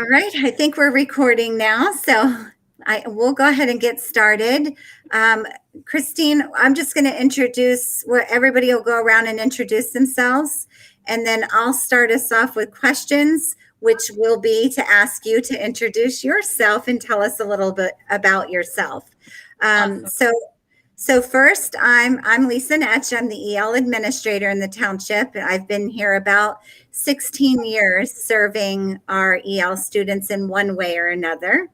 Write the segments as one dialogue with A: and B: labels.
A: All right, I think we're recording now, so we'll go ahead and get started. Christine, I'm just going to introduce where everybody will go around and introduce themselves, and then I'll start us off with questions, which will be to ask you to introduce yourself and tell us a little bit about yourself.
B: Awesome.
A: So first, I'm Lisa Netch. I'm the EL administrator in the township. I've been here about 16 years serving our EL students in one way or another.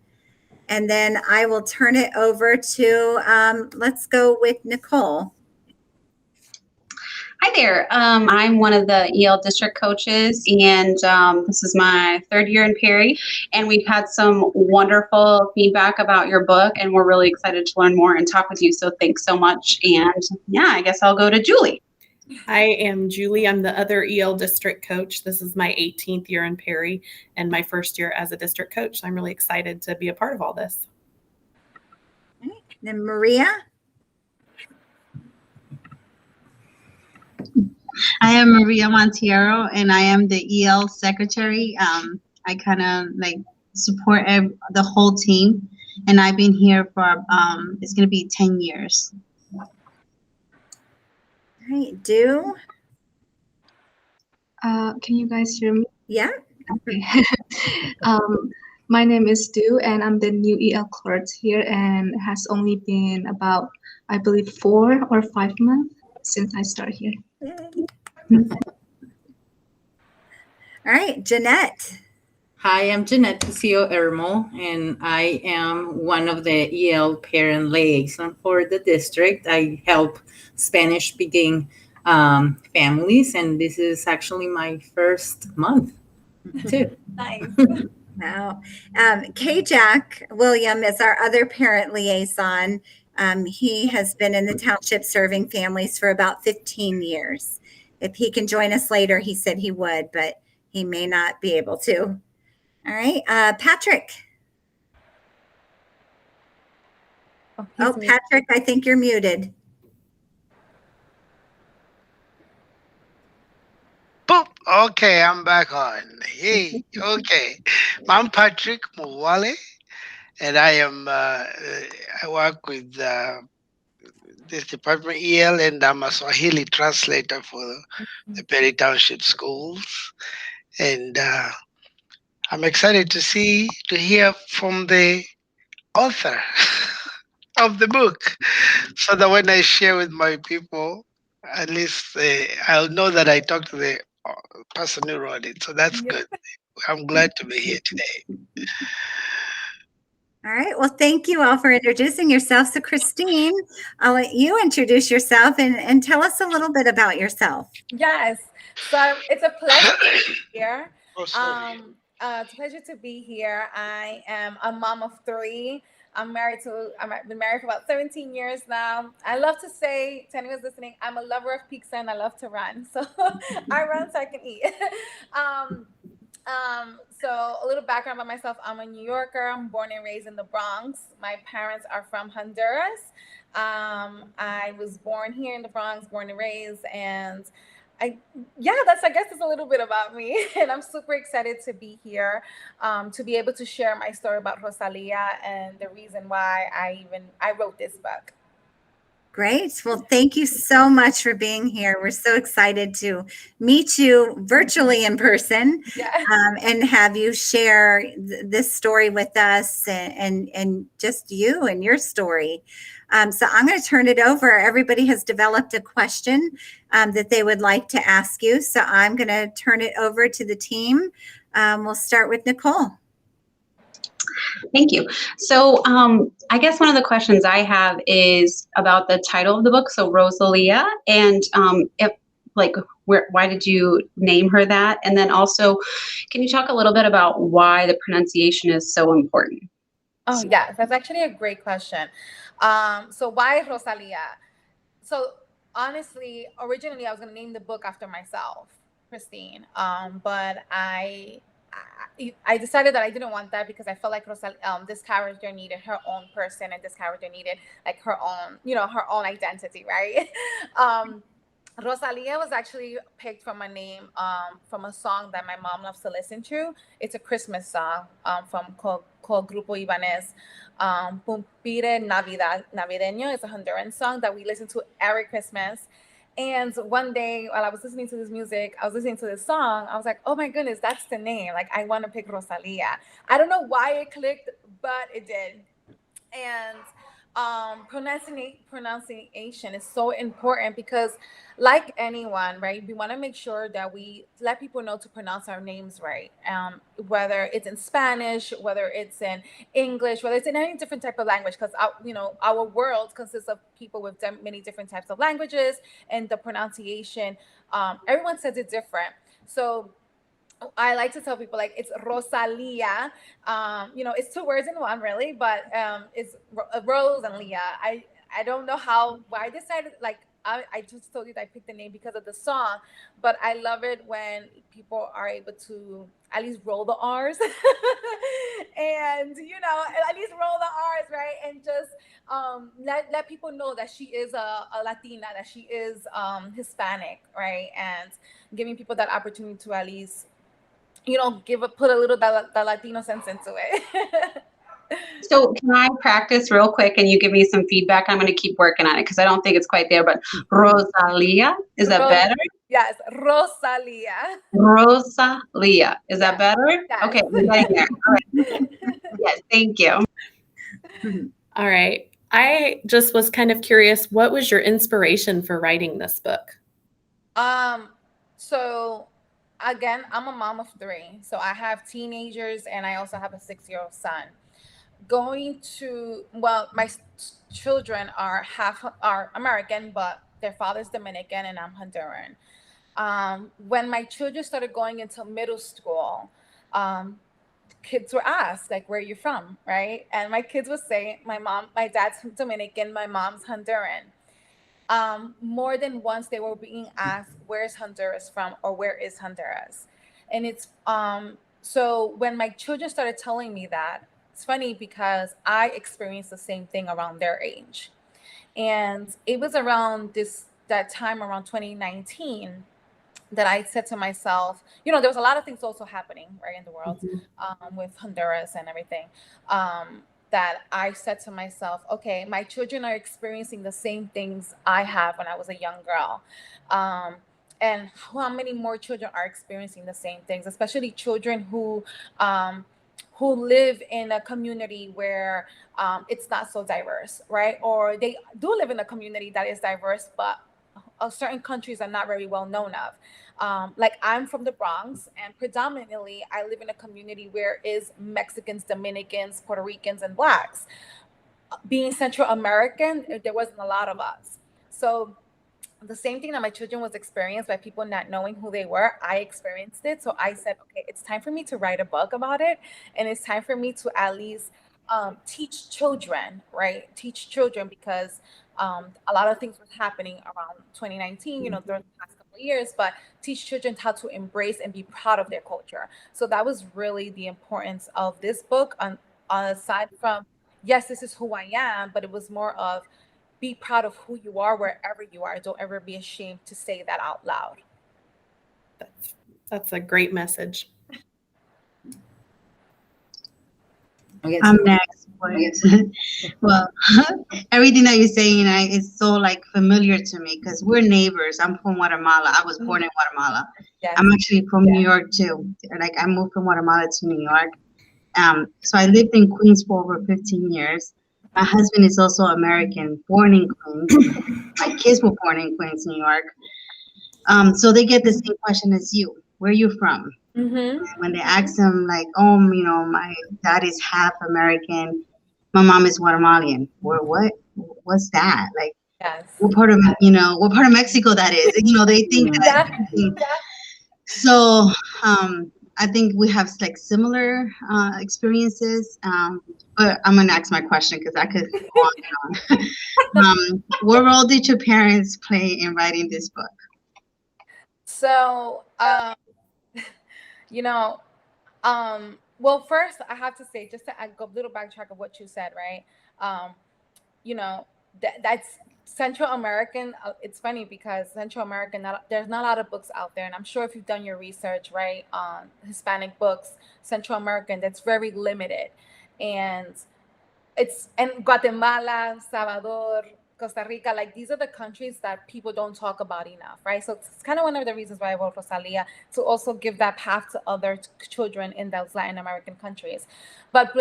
A: And then I will turn it over to, let's go with Nicole.
C: Hi there. I'm one of the EL district coaches, and this is my third year in Perry. And we've had some wonderful feedback about your book, and we're really excited to learn more and talk with you. So thanks so much. And yeah, I guess I'll go to Julie.
B: I am Julie. I'm the other EL district coach. This is my 18th year in Perry and my first year as a district coach. I'm really excited to be a part of all this.
A: Okay. Then Maria.
D: I am Maria Montiero, and I am the EL secretary. I kind of support the whole team, and I've been here for it's going to be 10 years.
A: All right, Do.
E: Can you guys hear me?
A: Yeah.
E: Okay. My name is Du, and I'm the new EL clerk here, and it has only been about, I believe, 4 or 5 months since I started here.
A: All right, Jeanette.
F: Hi, I'm Jeanette Cusio Ermo, and I am one of the EL parent liaison for the district. I help Spanish-speaking families, and this is actually my first month, too.
B: Nice.
A: Wow. K-Jack William is our other parent liaison. He has been in the township serving families for about 15 years. If he can join us later, he said he would, but he may not be able to. All right, Patrick. Oh, Patrick, I think you're muted.
G: Boop. Okay, I'm back on. Hey, okay. I'm Patrick Muwale, and I work with this department EL, and I'm a Swahili translator for the Perry Township Schools. And I'm excited to hear from the author of the book, so that when I share with my people, at least I'll know that I talked to the person who wrote it. So that's good. I'm glad to be here today.
A: All right. Well, thank you all for introducing yourself. So, Christine, I'll let you introduce yourself and tell us a little bit about yourself.
H: Yes. So it's a pleasure to be here.
G: Oh, sorry.
H: It's a pleasure to be here. I am a mom of 3. I've been married for about 17 years now. I love to say to anyone who's listening, I'm a lover of pizza and I love to run. So I run so I can eat. So a little background about myself. I'm a New Yorker. I'm born and raised in the Bronx. My parents are from Honduras. I was born here in the Bronx, born and raised, and I guess it's a little bit about me, and I'm super excited to be here, to be able to share my story about Rosalia and the reason why I wrote this book.
A: Great. Well, thank you so much for being here. We're so excited to meet you virtually in person, and have you share this story with us and just you and your story. So I'm going to turn it over. Everybody has developed a question that they would like to ask you. So I'm going to turn it over to the team. We'll start with Nicole.
C: Thank you. So I guess one of the questions I have is about the title of the book, so Rosalia, and why did you name her that? And then also, can you talk a little bit about why the pronunciation is so important?
H: Oh, yes, that's actually a great question. So why Rosalia? So honestly, originally I was going to name the book after myself, Christine, but I decided that I didn't want that because I felt like this character needed her own person, and this character needed like her own identity, right? Rosalia was actually picked from a name from a song that my mom loves to listen to. It's a Christmas song from called Grupo Ibanez. Pumpire Navidad Navideño is a Honduran song that we listen to every Christmas. And one day while I was listening to this music, I was listening to this song. I was like, oh my goodness, that's the name. Like, I want to pick Rosalia. I don't know why it clicked, but it did. And pronunciation is so important because, like anyone, right, we want to make sure that we let people know to pronounce our names right, whether it's in Spanish, whether it's in English, whether it's in any different type of language, because our world consists of people with many different types of languages, and the pronunciation, everyone says it different. So I like to tell people, like, it's Rosalia. It's two words in one, really, but it's Rose and Leah. I don't know why I decided, like, I just told you that I picked the name because of the song, but I love it when people are able to at least roll the R's and, at least roll the R's, right? And just let people know that she is a Latina, that she is Hispanic, right? And giving people that opportunity to at least put a little the Latino sense into it.
C: So can I practice real quick and you give me some feedback? I'm going to keep working on it because I don't think it's quite there, but Rosalia, is that better?
H: Yes, Rosalia.
C: Rosalia, is that better?
H: Yes.
C: Okay, we're getting there. All right. Yes, thank you.
B: All right. I just was kind of curious, what was your inspiration for writing this book?
H: So again, I'm a mom of 3. So I have teenagers and I also have a 6-year-old son. My children are American, but their father's Dominican and I'm Honduran. When my children started going into middle school, kids were asked, like, where are you from, right? And my kids would say, my dad's Dominican, my mom's Honduran. More than once they were being asked, where's Honduras from, or where is Honduras? And it's so when my children started telling me that, it's funny because I experienced the same thing around their age. And it was around that time, around 2019, that I said to myself, there was a lot of things also happening, right, in the world, with Honduras and everything, that I said to myself, okay, my children are experiencing the same things I have when I was a young girl. And how many more children are experiencing the same things, especially children who live in a community where it's not so diverse, right? Or they do live in a community that is diverse, but certain countries are not very well known of. Like, I'm from the Bronx, and predominantly I live in a community where is Mexicans, Dominicans, Puerto Ricans, and Blacks. Being Central American, there wasn't a lot of us. So the same thing that my children was experienced by people not knowing who they were, I experienced it. So I said, okay, it's time for me to write a book about it. And it's time for me to at least teach children, right? Teach children, because a lot of things were happening around 2019, during the past couple of years, but teach children how to embrace and be proud of their culture. So that was really the importance of this book, aside from, yes, this is who I am, but it was more of, be proud of who you are wherever you are. Don't ever be ashamed to say that out loud.
B: That's a great message.
D: I'm next. Well, everything that you're saying is so, like, familiar to me because we're neighbors. I'm from Guatemala. I was born in Guatemala.
H: Yes.
D: I'm actually from New York too. Like, I moved from Guatemala to New York. So I lived in Queens for over 15 years. My husband is also American, born in Queens. My kids were born in Queens, New York. So they get the same question as you. Where are you from?
H: Mm-hmm.
D: When they ask them, like, oh, my dad is half American, my mom is Guatemalan. What's that? Like,
H: Yes.
D: what part of Mexico that is? They think that. So I think we have, like, similar experiences. But I'm gonna ask my question because I could go on and on. What role did your parents play in writing this book?
H: So, well, first I have to say, just to go a little backtrack of what you said, right? That's Central American, it's funny because Central American, there's not a lot of books out there. And I'm sure if you've done your research, right, on Hispanic books, Central American, that's very limited. And it's and Guatemala, Salvador, Costa Rica, like these are the countries that people don't talk about enough, right? So it's kind of one of the reasons why I wrote Rosalia, to also give that path to other children in those Latin American countries. But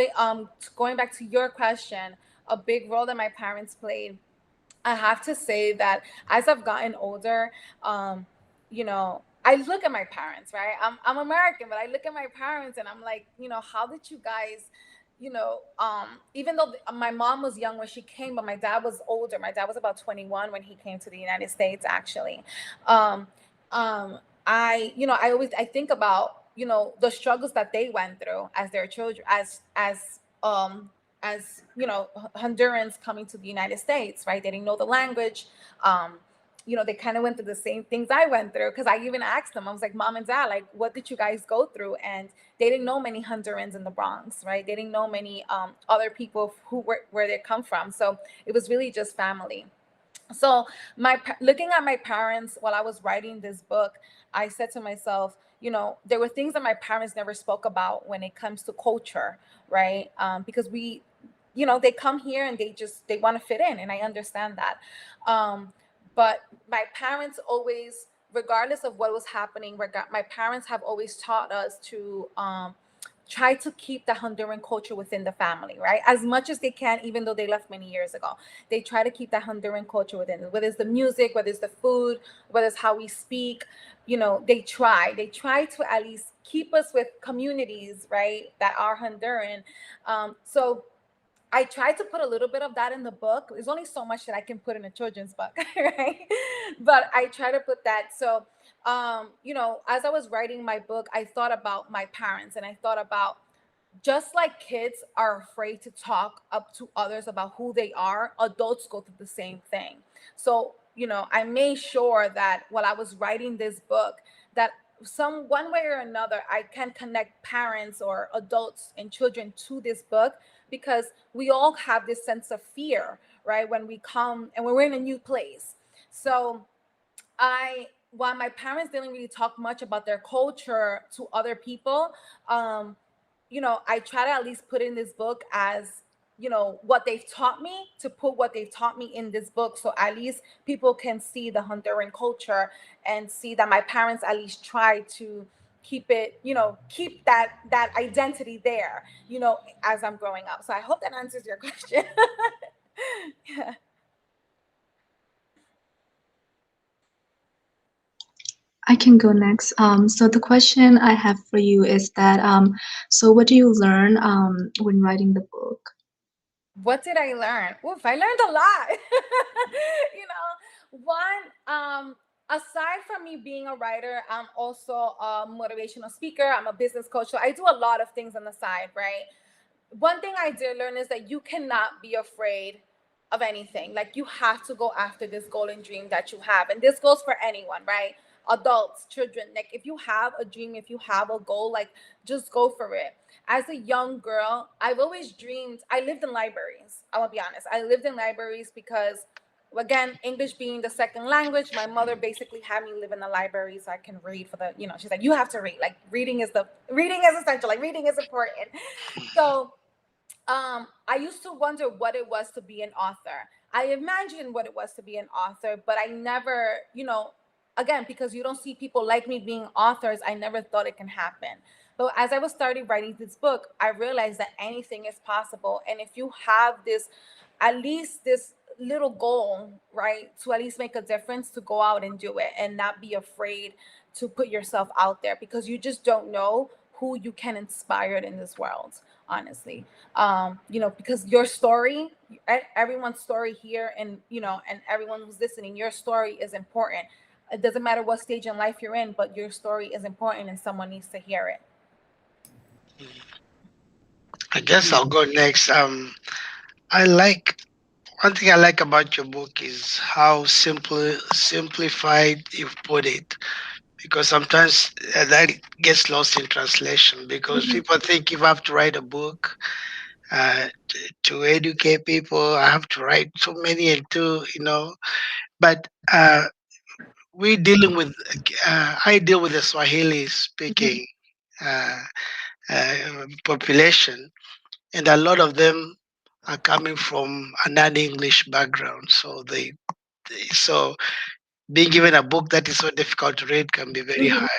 H: going back to your question, a big role that my parents played, I have to say that as I've gotten older, you know, I look at my parents, right? I'm American, but I look at my parents and I'm like, how did you guys, even though my mom was young when she came, but my dad was older. My dad was about 21 when he came to the United States, actually. Um, I think about, the struggles that they went through as their children, as Hondurans coming to the United States, right? They didn't know the language. They kind of went through the same things I went through, because I even asked them, I was like, Mom and Dad, like, what did you guys go through? And they didn't know many Hondurans in the Bronx, right? They didn't know many other people where they come from. So it was really just family. So looking at my parents while I was writing this book, I said to myself, there were things that my parents never spoke about when it comes to culture, right? Because they come here and they want to fit in, and I understand that. But my parents always, regardless of what was happening, my parents have always taught us to try to keep the Honduran culture within the family, right? As much as they can, even though they left many years ago. They try to keep that Honduran culture within, whether it's the music, whether it's the food, whether it's how we speak, they try to at least keep us with communities, right, that are Honduran. So I tried to put a little bit of that in the book. There's only so much that I can put in a children's book, right? But I try to put that. So, as I was writing my book, I thought about my parents, and I thought about, just like kids are afraid to talk up to others about who they are, adults go through the same thing. So, I made sure that while I was writing this book, that one way or another, I can connect parents or adults and children to this book, because we all have this sense of fear, right? When we come and when we're in a new place. So while my parents didn't really talk much about their culture to other people, I try to at least put in this book as, what they've taught me, to put what they've taught me in this book. So at least people can see the Honduran culture and see that my parents at least try to keep it, keep that identity there, as I'm growing up. So I hope that answers your question. Yeah.
E: I can go next. So the question I have for you is that, so what do you learn when writing the book?
H: What did I learn? Oof, I learned a lot. Aside from me being a writer, I'm also a motivational speaker. I'm a business coach. So I do a lot of things on the side, right? One thing I did learn is that you cannot be afraid of anything. Like, you have to go after this golden dream that you have. And this goes for anyone, right? Adults, children. Like, if you have a dream, if you have a goal, like, just go for it. As a young girl, I've always dreamed. I lived in libraries. I will be honest. I lived in libraries because, again, English being the second language, my mother basically had me live in the library so I can read for the, she's like, you have to read. Like, reading is essential. Like, reading is important. So I used to wonder what it was to be an author. I imagined what it was to be an author, but I never, again, because you don't see people like me being authors, I never thought it can happen. But as I was starting writing this book, I realized that anything is possible. And if you have at least this little goal, right, to at least make a difference, to go out and do it and not be afraid to put yourself out there, because you just don't know who you can inspire in this world, honestly. Because your story, everyone's story here, and everyone who's listening, your story is important. It doesn't matter what stage in life you're in, but your story is important and someone needs to hear it.
G: I guess I'll go next. One thing I like about your book is how simplified you've put it, because sometimes that gets lost in translation, because people think you have to write a book to educate people. I have to write so many and to, but we dealing with, I deal with the Swahili speaking uh, population, and a lot of them are coming from a non-English background. So being given a book that is so difficult to read can be very hard.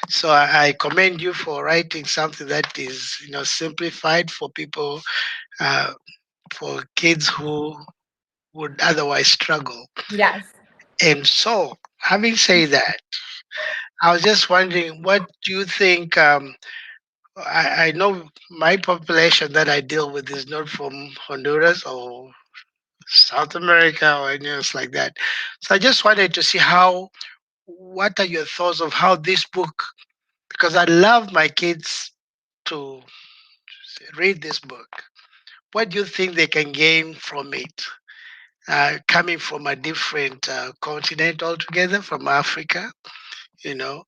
G: So I commend you for writing something that is, simplified for people, uh, for kids who would otherwise struggle.
H: Yes.
G: And so, having said that, I was just wondering, what do you think? I know my population that I deal with is not from Honduras or South America or anything else like that. So I just wanted to see what are your thoughts of how this book, because I love my kids to read this book. What do you think they can gain from it? Coming from a different continent altogether, from Africa, you know,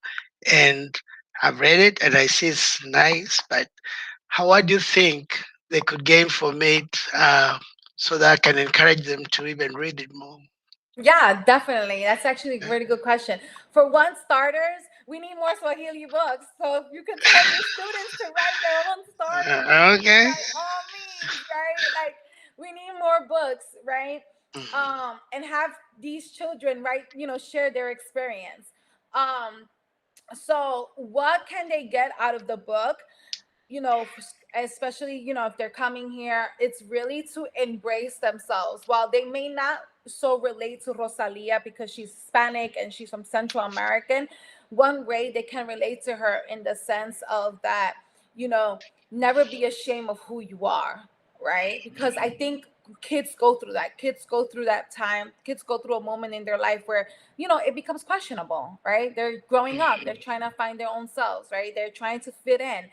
G: and I've read it and I see it's nice, but what do you think they could gain from it, so that I can encourage them to even read it more?
H: Yeah, definitely. That's actually a really good question. For one, starters, we need more Swahili books. So if you can tell your students to write their own stories,
G: Okay.
H: by all means, right? Like we need more books, right? And have these children, right, share their experience. Um, so what can they get out of the book? Especially, if they're coming here, it's really to embrace themselves. While they may not so relate to Rosalia because she's Hispanic and she's from Central American, one way they can relate to her in the sense of that, never be ashamed of who you are, right? Because I think kids go through that. Kids go through that time. Kids go through a moment in their life where, it becomes questionable, right? They're growing up. They're trying to find their own selves, right? They're trying to fit in.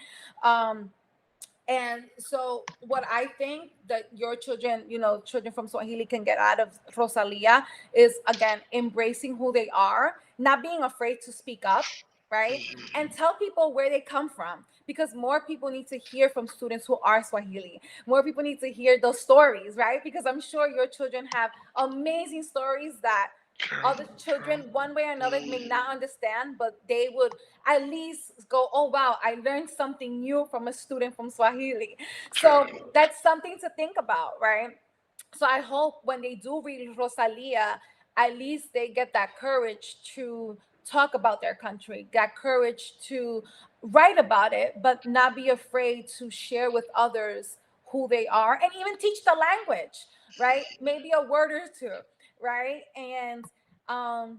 H: And so what I think that your children, children from Swahili can get out of Rosalia is, again, embracing who they are, not being afraid to speak up, right? And tell people where they come from, because more people need to hear from students who are Swahili. More people need to hear those stories, right? Because I'm sure your children have amazing stories that other children, one way or another, may not understand, but they would at least go, oh wow, I learned something new from a student from Swahili. So that's something to think about, right? So I hope when they do read Rosalia, at least they get that courage to talk about their country, that courage to write about it, but not be afraid to share with others who they are, and even teach the language, right? Maybe a word or two, right? And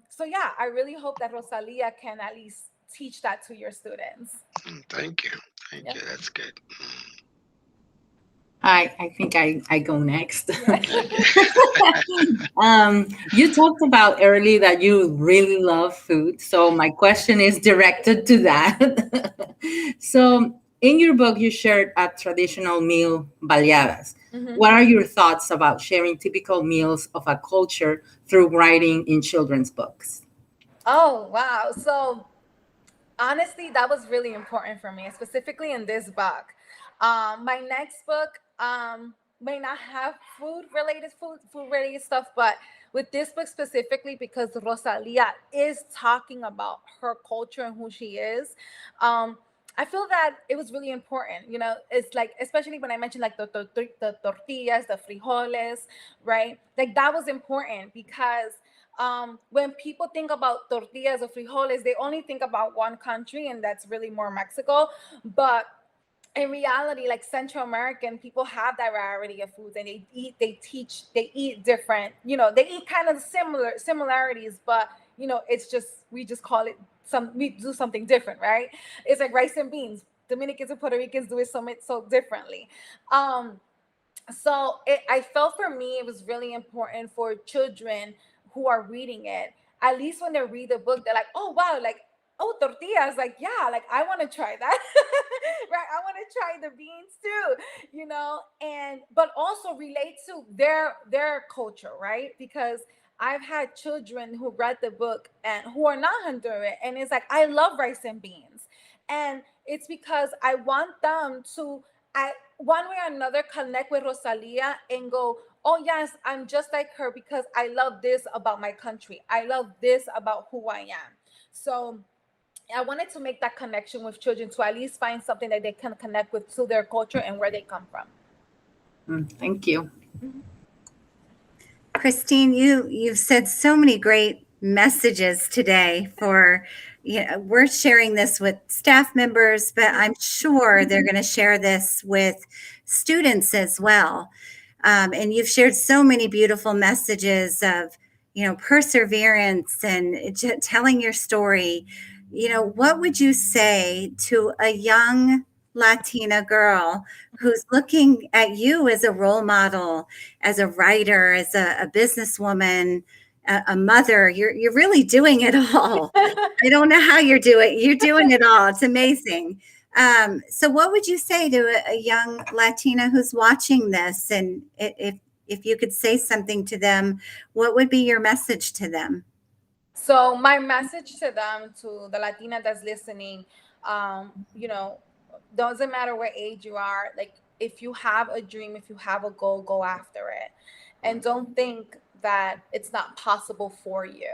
H: so yeah, I really hope that Rosalia can at least teach that to your students.
G: Thank you. Thank
H: Yeah.
G: you. That's good.
F: I think I go next.
H: Yeah.
F: You talked about early that you really love food. So my question is directed to that. So in your book, you shared a traditional meal, baleadas.
H: Mhm.
F: What are your thoughts about sharing typical meals of a culture through writing in children's books?
H: Oh, wow. So honestly, that was really important for me, specifically in this book. My next book may not have food related stuff, but with this book specifically, because Rosalia is talking about her culture and who she is. I feel that it was really important. It's like, especially when I mentioned like the tortillas, the frijoles, right? Like that was important because when people think about tortillas or frijoles, they only think about one country, and that's really more Mexico. But in reality, like Central American people have that variety of foods, and they eat different. They eat kind of similarities, but it's just we just call it we do something different, right? It's like rice and beans. Dominicans and Puerto Ricans do it so differently. Um, so I felt for me it was really important for children who are reading it, at least when they read the book, they're like, oh wow, like, oh, tortillas, like, yeah, like I want to try that. Right, I want to try the beans too, and but also relate to their culture, right? Because I've had children who read the book and who are not Honduran, and it's like, I love rice and beans, and it's because I want them to one way or another connect with Rosalia and go, oh yes, I'm just like her because I love this about my country. I love this about who I am. So I wanted to make that connection with children to at least find something that they can connect with to their culture and where they come from.
F: Thank you.
A: Christine, you've said so many great messages today for, we're sharing this with staff members, but I'm sure they're going to share this with students as well. And you've shared so many beautiful messages of, perseverance and telling your story. What would you say to a young Latina girl who's looking at you as a role model, as a writer, as a businesswoman, a mother? You're really doing it all. I don't know how you're doing. You're doing it all. It's amazing. So what would you say to a young Latina who's watching this? And if you could say something to them, what would be your message to them?
H: So my message to them, to the Latina that's listening, doesn't matter what age you are. Like, if you have a dream, if you have a goal, go after it, and don't think that it's not possible for you.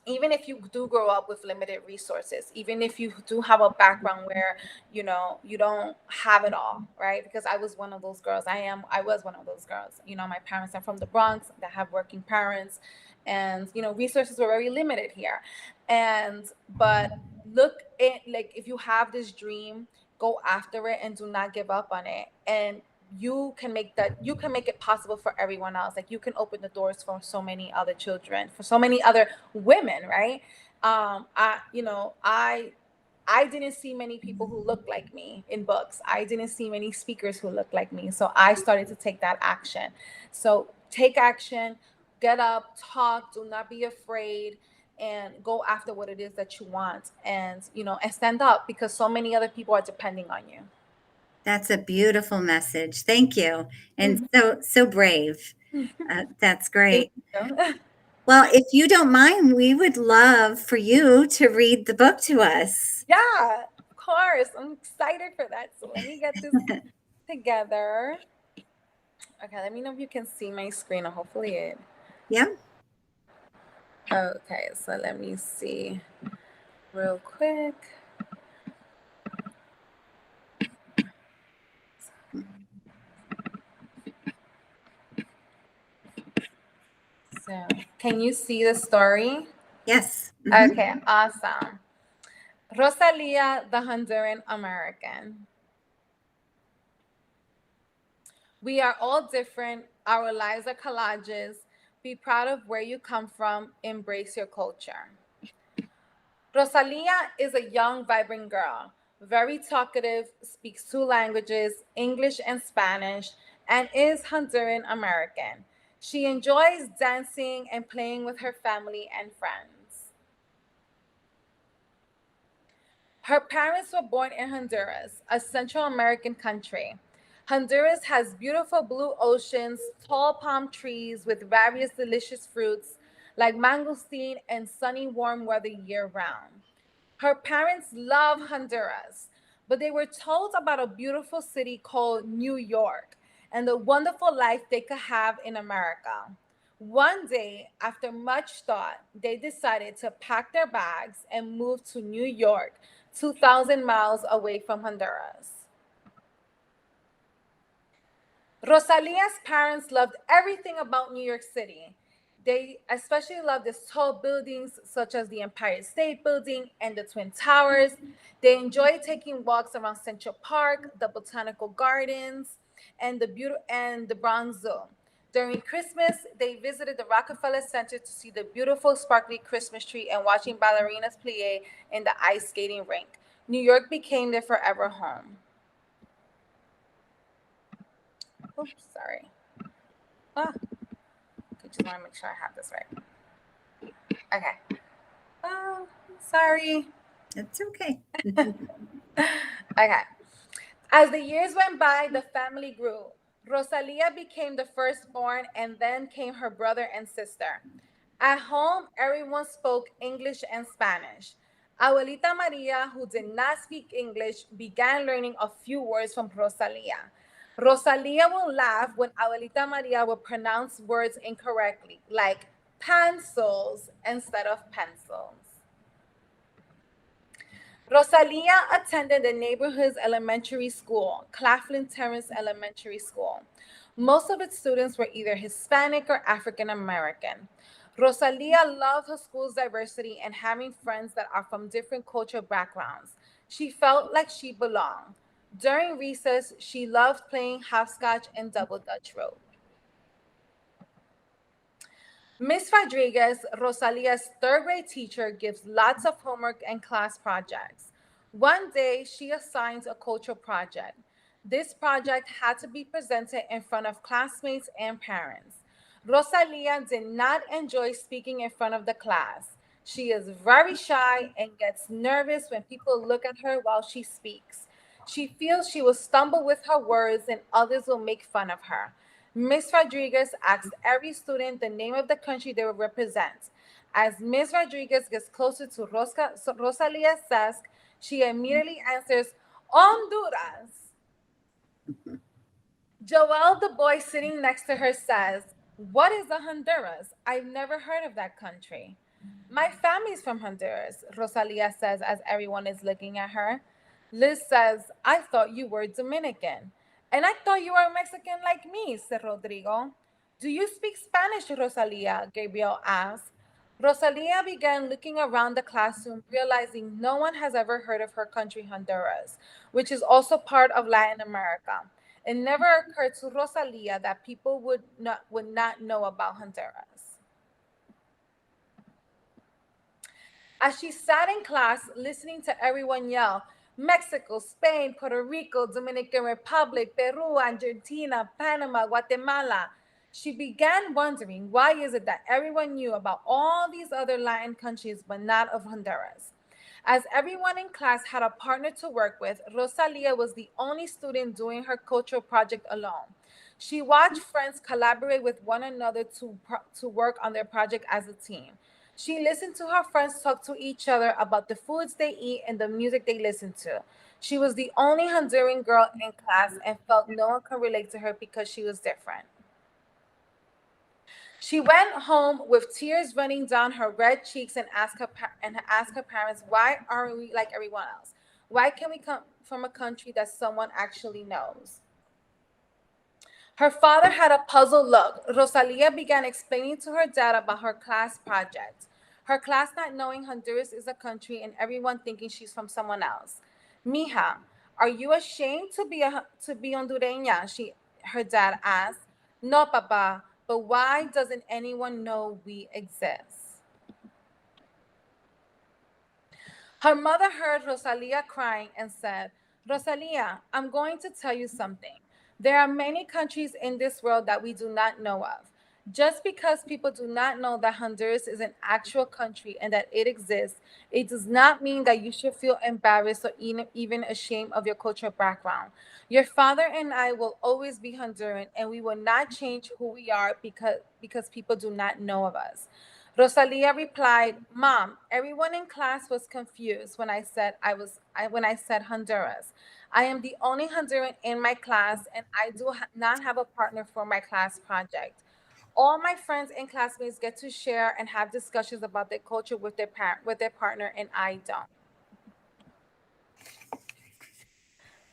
H: Even if you do grow up with limited resources, even if you do have a background where, you don't have it all, right? Because I was one of those girls. I was one of those girls. My parents are from the Bronx, that have working parents, and, resources were very limited here. But look at, like, if you have this dream, go after it and do not give up on it. And you can make it possible for everyone else. Like, you can open the doors for so many other children, for so many other women, right? I didn't see many people who looked like me in books. I didn't see many speakers who looked like me. So I started to take that action. So take action, get up, talk, do not be afraid, and go after what it is that you want. And, and stand up, because so many other people are depending on you.
A: That's a beautiful message. Thank you. And so brave. That's great. Well, if you don't mind, we would love for you to read the book to us.
H: Yeah, of course. I'm excited for that. So let me get this together. Okay, let me know if you can see my screen, or hopefully it.
A: Yeah.
H: Okay, so let me see real quick. So, can you see the story?
A: Yes.
H: Okay, awesome. Rosalia, the Honduran American. We are all different. Our lives are collages. Be proud of where you come from. Embrace your culture. Rosalia is a young, vibrant girl, very talkative, speaks 2 languages, English and Spanish, and is Honduran American. She enjoys dancing and playing with her family and friends. Her parents were born in Honduras, a Central American country. Honduras has beautiful blue oceans, tall palm trees with various delicious fruits like mangosteen, and sunny, warm weather year-round. Her parents love Honduras, but they were told about a beautiful city called New York and the wonderful life they could have in America. One day, after much thought, they decided to pack their bags and move to New York, 2,000 miles away from Honduras. Rosalia's parents loved everything about New York City. They especially loved its tall buildings such as the Empire State Building and the Twin Towers. They enjoyed taking walks around Central Park, the Botanical Gardens, and the Bronx Zoo. During Christmas, they visited the Rockefeller Center to see the beautiful sparkly Christmas tree and watching ballerinas plie in the ice skating rink. New York became their forever home. Oops, sorry. Okay, just want to make sure I have this right. Okay. Oh, sorry.
A: That's okay.
H: Okay. As the years went by, the family grew. Rosalia became the firstborn, and then came her brother and sister. At home, everyone spoke English and Spanish. Abuelita Maria, who did not speak English, began learning a few words from Rosalia. Rosalia will laugh when Abuelita Maria will pronounce words incorrectly, like pencils instead of pencils. Rosalia attended the neighborhood's elementary school, Claflin Terrace Elementary School. Most of its students were either Hispanic or African American. Rosalia loved her school's diversity and having friends that are from different cultural backgrounds. She felt like she belonged. During recess, she loved playing hopscotch and double dutch rope. Miss Rodriguez, Rosalia's third grade teacher, gives lots of homework and class projects. One day, she assigns a cultural project. This project had to be presented in front of classmates and parents. Rosalia did not enjoy speaking in front of the class. She is very shy and gets nervous when people look at her while she speaks. She feels she will stumble with her words and others will make fun of her. Ms. Rodriguez asked every student the name of the country they would represent. As Ms. Rodriguez gets closer to Rosalia's desk, she immediately answers, Honduras. Joel, the boy sitting next to her, says, what is a Honduras? I've never heard of that country. My family's from Honduras, Rosalia says as everyone is looking at her. Liz says, I thought you were Dominican. And I thought you were Mexican like me, said Rodrigo. Do you speak Spanish, Rosalia? Gabriel asked. Rosalia began looking around the classroom, realizing no one has ever heard of her country, Honduras, which is also part of Latin America. It never occurred to Rosalia that people would not know about Honduras. As she sat in class, listening to everyone yell, Mexico, Spain, Puerto Rico, Dominican Republic, Peru, Argentina, Panama, Guatemala, she began wondering why is it that everyone knew about all these other Latin countries but not of Honduras. As everyone in class had a partner to work with, Rosalia was the only student doing her cultural project alone. She watched friends collaborate with one another to work on their project as a team. She listened to her friends talk to each other about the foods they eat and the music they listen to. She was the only Honduran girl in class and felt no one could relate to her because she was different. She went home with tears running down her red cheeks and asked her parents, why aren't we like everyone else? Why can't we come from a country that someone actually knows? Her father had a puzzled look. Rosalia began explaining to her dad about her class project. Her class not knowing Honduras is a country and everyone thinking she's from someone else. Mija, are you ashamed to be Hondureña? Her dad asked. No, Papa, but why doesn't anyone know we exist? Her mother heard Rosalia crying and said, Rosalia, I'm going to tell you something. There are many countries in this world that we do not know of. Just because people do not know that Honduras is an actual country and that it exists, it does not mean that you should feel embarrassed or even ashamed of your cultural background. Your father and I will always be Honduran, and we will not change who we are because people do not know of us. Rosalia replied, Mom, everyone in class was confused when I said Honduras. I am the only Honduran in my class, and I do not have a partner for my class project. All my friends and classmates get to share and have discussions about their culture with their partner, and I don't.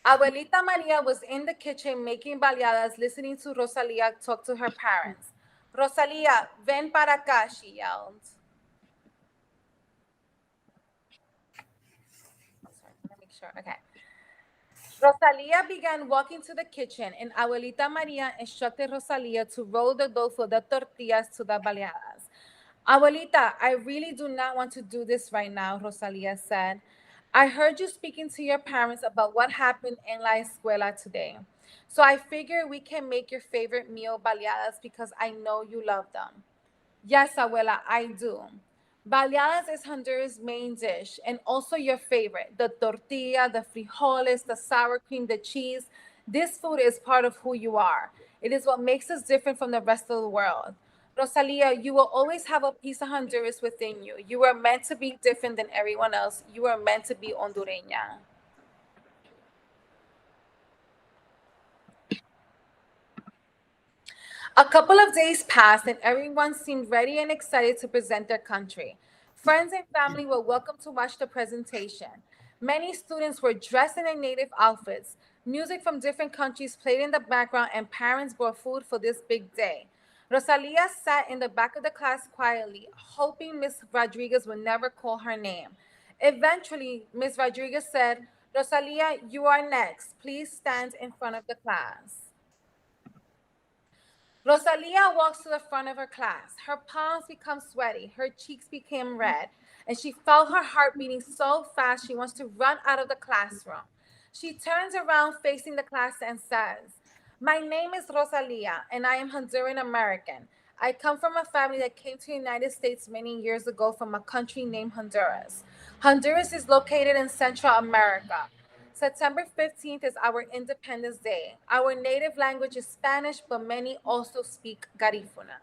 H: Abuelita Maria was in the kitchen making baleadas, listening to Rosalia talk to her parents. Rosalia, ven para acá, she yelled. Sorry, let me make sure. Okay. Rosalia began walking to the kitchen, and Abuelita Maria instructed Rosalia to roll the dough for the tortillas to the baleadas. Abuelita, I really do not want to do this right now, Rosalia said. I heard you speaking to your parents about what happened in La Escuela today. So I figure we can make your favorite meal, baleadas, because I know you love them. Yes, Abuela, I do. Baleadas is Honduras' main dish and also your favorite. The tortilla, the frijoles, the sour cream, the cheese. This food is part of who you are. It is what makes us different from the rest of the world. Rosalia, you will always have a piece of Honduras within you. You were meant to be different than everyone else. You were meant to be Hondureña. A couple of days passed and everyone seemed ready and excited to present their country. Friends and family were welcome to watch the presentation. Many students were dressed in their native outfits. Music from different countries played in the background and parents brought food for this big day. Rosalia sat in the back of the class quietly, hoping Miss Rodriguez would never call her name. Eventually, Miss Rodriguez said, "Rosalia, you are next. Please stand in front of the class." Rosalia walks to the front of her class. Her palms become sweaty, her cheeks became red, and she felt her heart beating so fast she wants to run out of the classroom. She turns around facing the class and says, "My name is Rosalia, and I am Honduran American. I come from a family that came to the United States many years ago from a country named Honduras. Honduras is located in Central America. September 15th is our Independence Day. Our native language is Spanish, but many also speak Garifuna.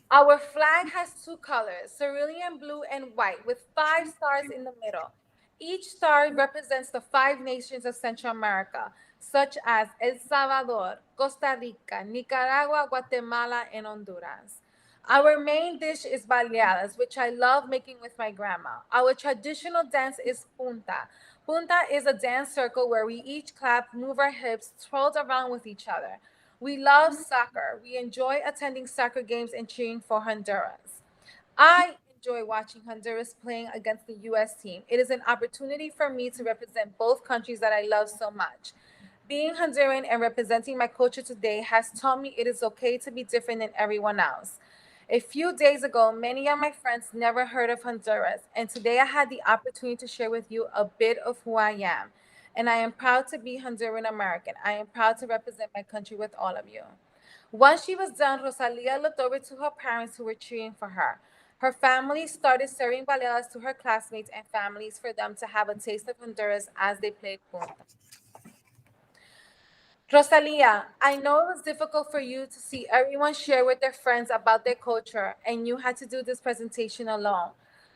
H: Our flag has two colors, cerulean blue and white, with 5 stars in the middle. Each star represents the 5 nations of Central America, such as El Salvador, Costa Rica, Nicaragua, Guatemala, and Honduras. Our main dish is baleadas, which I love making with my grandma. Our traditional dance is punta. Punta is a dance circle where we each clap, move our hips, twirl around with each other. We love soccer. We enjoy attending soccer games and cheering for Honduras. I enjoy watching Honduras playing against the U.S. team. It is an opportunity for me to represent both countries that I love so much. Being Honduran and representing my culture today has taught me it is okay to be different than everyone else. A few days ago, many of my friends never heard of Honduras, and today I had the opportunity to share with you a bit of who I am. And I am proud to be Honduran American. I am proud to represent my country with all of you. Once she was done, Rosalia looked over to her parents who were cheering for her. Her family started serving baleadas to her classmates and families for them to have a taste of Honduras as they played punta. Rosalia, I know it was difficult for you to see everyone share with their friends about their culture, and you had to do this presentation alone.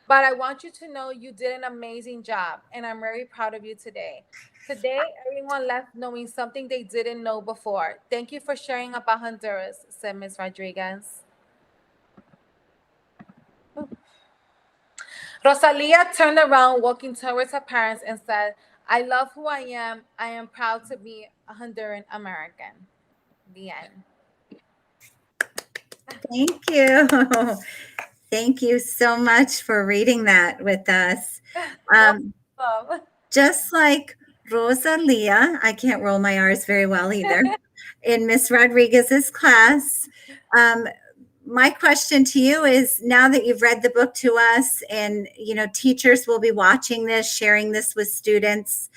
H: But I want you to know you did an amazing job, and I'm very proud of you today. Today, everyone left knowing something they didn't know before. Thank you for sharing about Honduras, said Ms. Rodriguez. Rosalia turned around, walking towards her parents, and said, "I love who I am. I am proud to be a Honduran American." The end.
A: Thank you. Thank you so much for reading that with us. Just like Rosalia, I can't roll my R's very well either, in Miss Rodriguez's class. My question to you is, now that you've read the book to us and, teachers will be watching this, sharing this with students,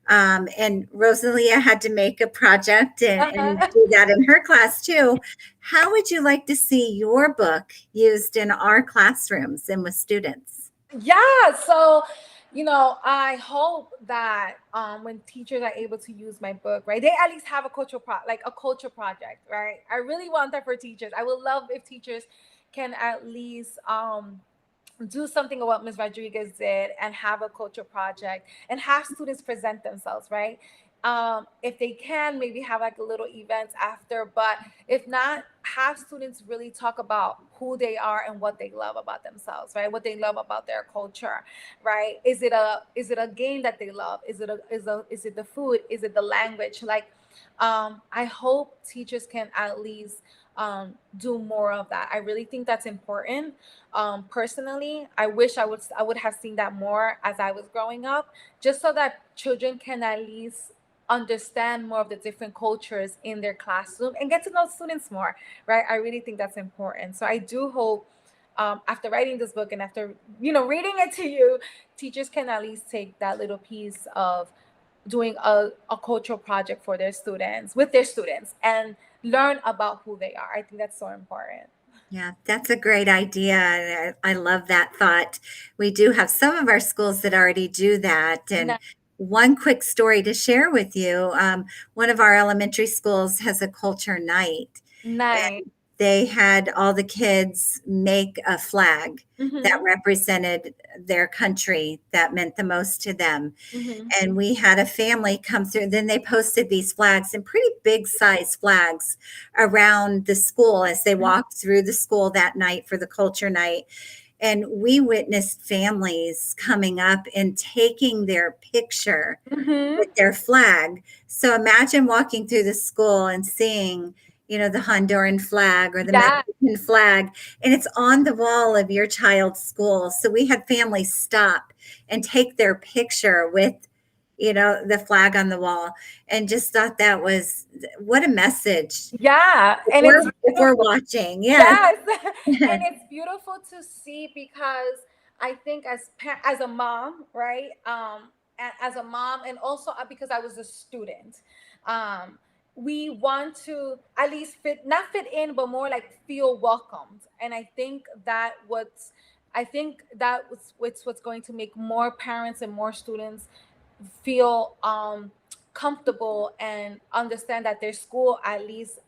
A: and Rosalia had to make a project and do that in her class too. How would you like to see your book used in our classrooms and with students?
H: Yeah, so I hope that when teachers are able to use my book, right, they at least have a culture project, right? I really want that for teachers. I would love if teachers can at least do something of what Ms. Rodriguez did and have a culture project and have students present themselves, right? If they can, maybe have like a little event after, but if not, have students really talk about who they are and what they love about themselves, right? What they love about their culture, right? Is it a game that they love? Is it the food? Is it the language? Like, I hope teachers can at least do more of that. I really think that's important. Personally, I wish I would have seen that more as I was growing up, just so that children can at least understand more of the different cultures in their classroom and get to know students more, right? I really think that's important. So I do hope after writing this book and after reading it to you, teachers can at least take that little piece of doing a cultural project for their students with their students and learn about who they are. I think that's so important.
A: Yeah, that's a great idea. I love that thought. We do have some of our schools that already do that. And one quick story to share with you. One of our elementary schools has a culture night.
H: Nice.
A: they had all the kids make a flag that
H: Mhm.
A: represented their country that meant the most to them.
H: Mhm.
A: And we had a family come through. Then they posted these flags, and pretty big size flags, around the school as they walked through the school that night for the culture night. And we witnessed families coming up and taking their picture
H: Mhm.
A: with their flag. So imagine walking through the school and seeing, the Honduran flag or the
H: Yeah.
A: Mexican flag, and it's on the wall of your child's school. So we had families stop and take their picture with, the flag on the wall, and just thought that was what a message.
H: Yeah.
A: If
H: And
A: we're,
H: it's
A: if we're watching, yes.
H: yes. And it's beautiful to see because I think as a mom, right? As a mom, and also because I was a student, um, we want to at least not fit in, but more like feel welcomed. And I think that what's going to make more parents and more students feel comfortable and understand that their school at least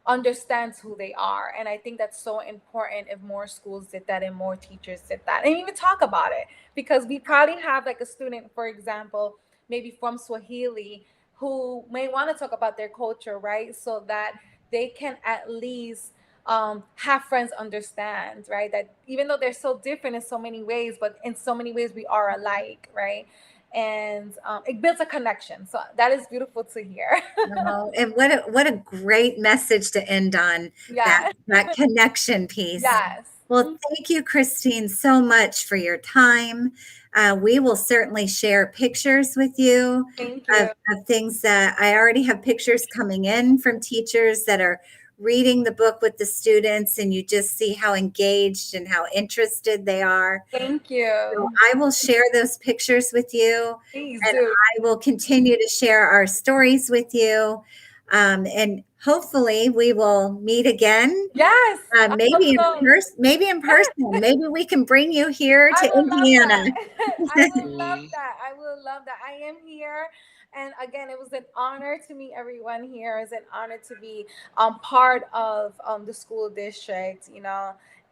H: understands who they are. And I think that's so important if more schools did that and more teachers did that and even talk about it, because we probably have like a student, for example, maybe from Swahili, who may want to talk about their culture, right? So that they can at least have friends understand, right? That even though they're so different in so many ways, but in so many ways we are alike, right? And it builds a connection. So that is beautiful to hear.
A: Oh, and what a great message to end on,
H: Yeah.
A: that connection piece.
H: Yes.
A: Well, thank you, Christine, so much for your time. We will certainly share pictures with you
H: Thank
A: of,
H: you.
A: of things that I already have pictures coming in from teachers that are reading the book with the students, and you just see how engaged and how interested they are.
H: Thank
A: So
H: you.
A: I will share those pictures with you,
H: Please
A: and
H: do.
A: I will continue to share our stories with you. And hopefully we will meet again.
H: Yes. I hope
A: Maybe in
H: so.
A: person. Maybe in person. Maybe we can bring you here
H: I
A: to
H: will love
A: Indiana.
H: that. I will love
G: Mm.
H: that. I will love that. I am here. And again, it was an honor to meet everyone here. It's an honor to be part of the school district,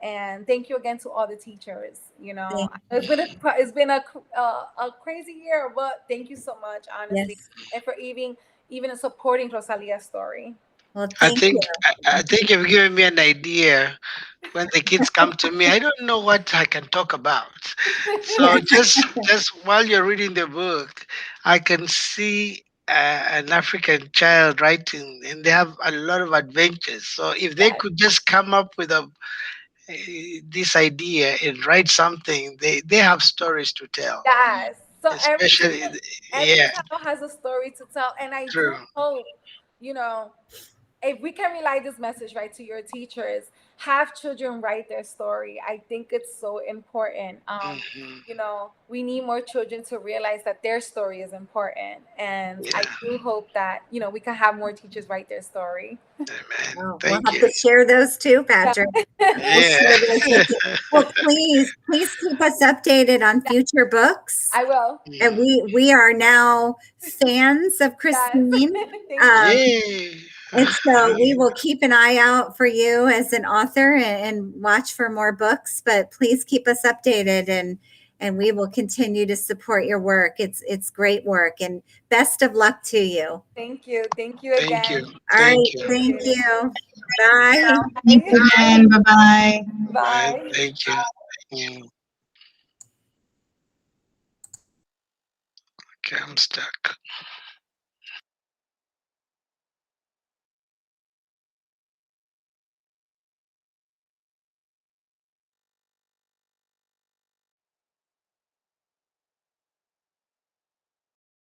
H: And thank you again to all the teachers.
A: Thank
H: It's been a crazy year, but thank you so much, honestly,
A: Yes.
H: and for even supporting Rosalia's story.
A: Well,
G: I
A: thank
G: think
A: you.
G: I think you've given me an idea. When the kids come to me, I don't know what I can talk about. So just while you're reading the book, I can see an African child writing, and they have a lot of adventures. So if they
H: Yes.
G: could just come up with this idea and write something, they have stories to tell.
H: Yes. So
G: Especially,
H: every
G: yeah,
H: child has a story to tell, and I do
G: true.
H: hope, you know, if we can relay this message right to your teachers, have children write their story. I think it's so important.
G: Hmm.
H: We need more children to realize that their story is important, and I
G: Yeah,
H: do hope that we can have more teachers write their story.
G: man.
A: Oh, we'll
G: Thank
A: have
G: you.
A: to share those too,
H: Yeah.
A: Patrick. We'll
G: Yeah.
A: share those with you. Well, please keep us updated on future books.
H: I will.
A: And
G: Mm.
A: we are now fans of
H: Yes.
A: Christine.
H: Thank you.
A: Um,
G: Yay.
A: and so we will keep an eye out for you as an author, and watch for more books. But please keep us updated, and we will continue to support your work. It's great work, and best of luck to you.
H: Thank you. Thank you
G: Thank you.
H: again.
A: All right,
G: Thank you.
A: thank you. Bye.
D: Thanks again. Bye bye.
H: Bye.
G: Thank you. Mm. Okay, I'm stuck.